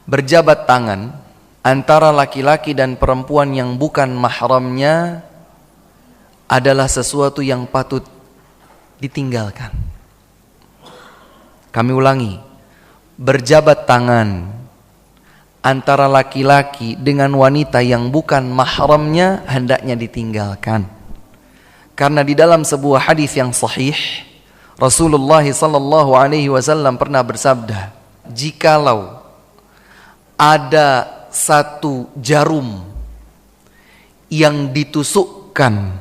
berjabat tangan antara laki-laki dan perempuan yang bukan mahramnya adalah sesuatu yang patut ditinggalkan. Kami ulangi, berjabat tangan antara laki-laki dengan wanita yang bukan mahramnya hendaknya ditinggalkan. Karena di dalam sebuah hadis yang sahih, Rasulullah sallallahu alaihi wasallam pernah bersabda, jikalau ada satu jarum yang ditusukkan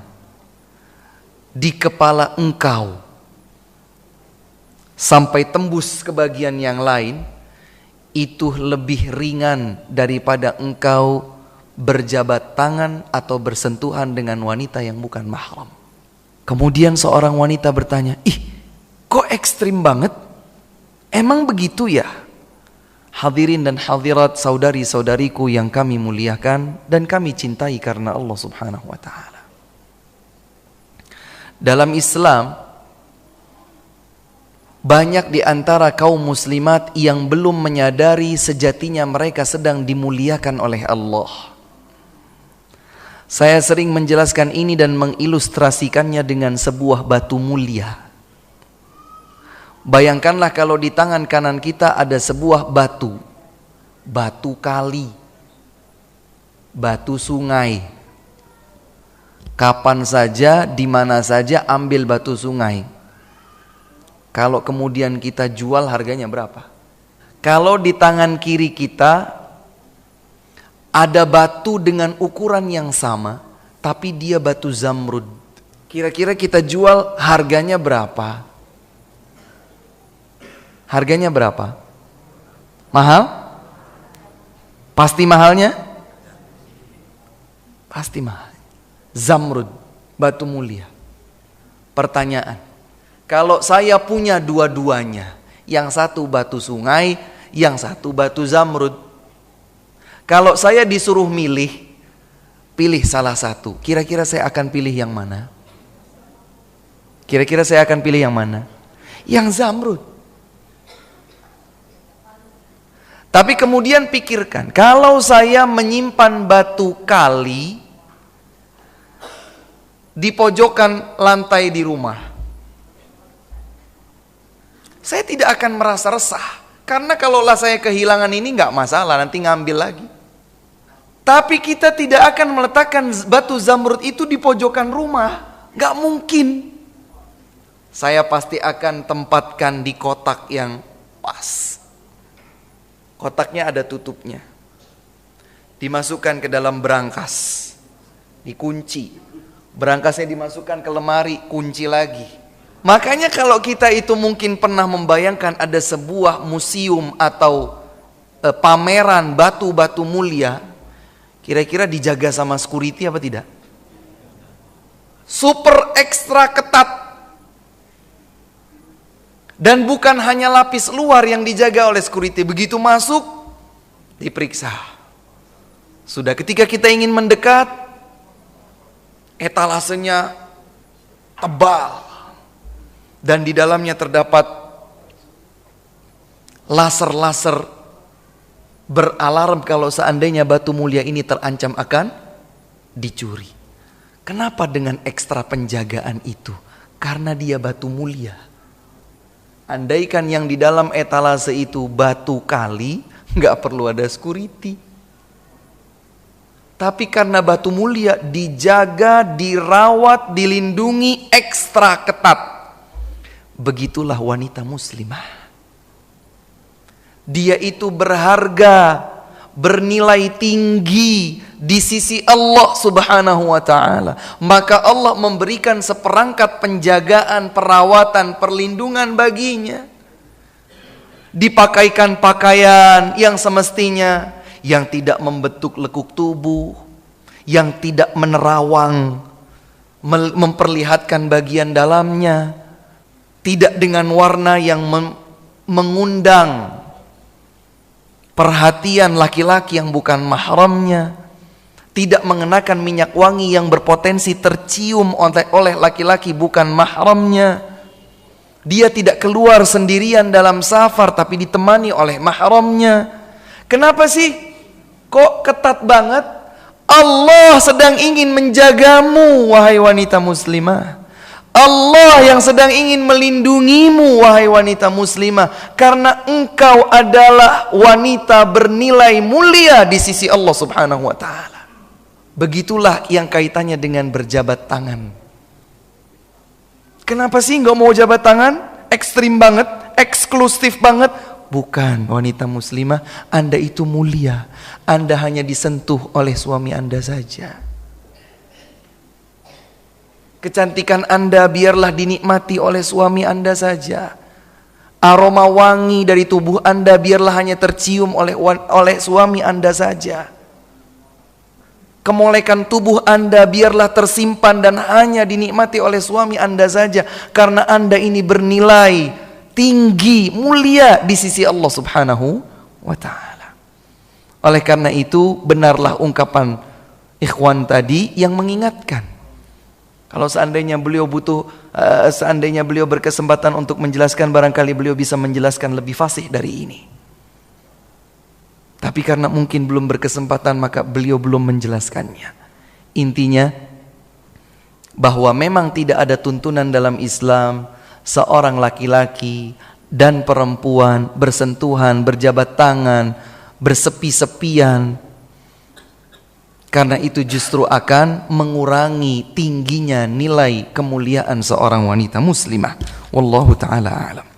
di kepala engkau sampai tembus ke bagian yang lain, itu lebih ringan daripada engkau berjabat tangan atau bersentuhan dengan wanita yang bukan mahram. Kemudian seorang wanita bertanya, ih kok ekstrim banget? Emang begitu ya? Hadirin dan hadirat, saudari-saudariku yang kami muliakan dan kami cintai karena Allah subhanahu wa ta'ala. Dalam Islam, banyak di antara kaum muslimat yang belum menyadari sejatinya mereka sedang dimuliakan oleh Allah. Saya sering menjelaskan ini dan mengilustrasikannya dengan sebuah batu mulia. Bayangkanlah kalau di tangan kanan kita ada sebuah batu, batu kali, batu sungai. Kapan saja, di mana saja ambil batu sungai. Kalau kemudian kita jual, harganya berapa? Kalau di tangan kiri kita ada batu dengan ukuran yang sama, tapi dia batu zamrud. Kira-kira kita jual harganya berapa? Harganya berapa? Mahal? Pasti mahalnya? Pasti mahal. Zamrud, batu mulia. Pertanyaan, kalau saya punya dua-duanya, yang satu batu sungai, yang satu batu zamrud, kalau saya disuruh pilih salah satu, kira-kira saya akan pilih yang mana? Kira-kira saya akan pilih yang mana? Yang zamrud. Tapi kemudian pikirkan, kalau saya menyimpan batu kali di pojokan lantai di rumah, saya tidak akan merasa resah. Karena kalaulah saya kehilangan ini nggak masalah, nanti ngambil lagi. Tapi kita tidak akan meletakkan batu zamrud itu di pojokan rumah. Nggak mungkin. Saya pasti akan tempatkan di kotak yang pas. Kotaknya ada tutupnya. Dimasukkan ke dalam berangkas. Dikunci. Berangkasnya dimasukkan ke lemari, kunci lagi. Makanya kalau kita itu mungkin pernah membayangkan ada sebuah museum atau pameran batu-batu mulia, kira-kira dijaga sama security apa tidak? Super ekstra ketat. Dan bukan hanya lapis luar yang dijaga oleh security, begitu masuk diperiksa. Sudah ketika kita ingin mendekat, etalasenya tebal dan di dalamnya terdapat laser-laser beralarm kalau seandainya batu mulia ini terancam akan dicuri. Kenapa dengan ekstra penjagaan itu? Karena dia batu mulia. Andaikan yang di dalam etalase itu batu kali, nggak perlu ada security. Tapi karena batu mulia dijaga, dirawat, dilindungi ekstra ketat. Begitulah wanita muslimah. Dia itu berharga, bernilai tinggi di sisi Allah subhanahu wa ta'ala. Maka Allah memberikan seperangkat penjagaan, perawatan, perlindungan baginya. Dipakaikan pakaian yang semestinya, yang tidak membentuk lekuk tubuh, yang tidak menerawang, memperlihatkan bagian dalamnya, tidak dengan warna yang mengundang perhatian laki-laki yang bukan mahramnya, tidak mengenakan minyak wangi yang berpotensi tercium oleh laki-laki bukan mahramnya. Dia tidak keluar sendirian dalam safar tapi ditemani oleh mahramnya. Kenapa sih kok ketat banget? Allah sedang ingin menjagamu, wahai wanita muslimah. Allah yang sedang ingin melindungimu, wahai wanita muslimah, karena engkau adalah wanita bernilai mulia di sisi Allah Subhanahu wa taala. Begitulah yang kaitannya dengan berjabat tangan. Kenapa sih nggak mau jabat tangan? Ekstrim banget, eksklusif banget. Bukan, wanita muslimah, Anda itu mulia. Anda hanya disentuh oleh suami Anda saja. Kecantikan Anda biarlah dinikmati oleh suami Anda saja. Aroma wangi dari tubuh Anda biarlah hanya tercium oleh suami Anda saja. Kemolekan tubuh Anda biarlah tersimpan dan hanya dinikmati oleh suami Anda saja. Karena Anda ini bernilai tinggi, mulia di sisi Allah Subhanahu wa ta'ala. Oleh karena itu, benarlah ungkapan ikhwan tadi yang mengingatkan. Kalau seandainya beliau berkesempatan untuk menjelaskan, barangkali beliau bisa menjelaskan lebih fasih dari ini. Tapi karena mungkin belum berkesempatan, maka beliau belum menjelaskannya. Intinya, bahwa memang tidak ada tuntunan dalam Islam seorang laki-laki dan perempuan bersentuhan, berjabat tangan, bersepi-sepian. Karena itu justru akan mengurangi tingginya nilai kemuliaan seorang wanita muslimah. Wallahu ta'ala a'lam.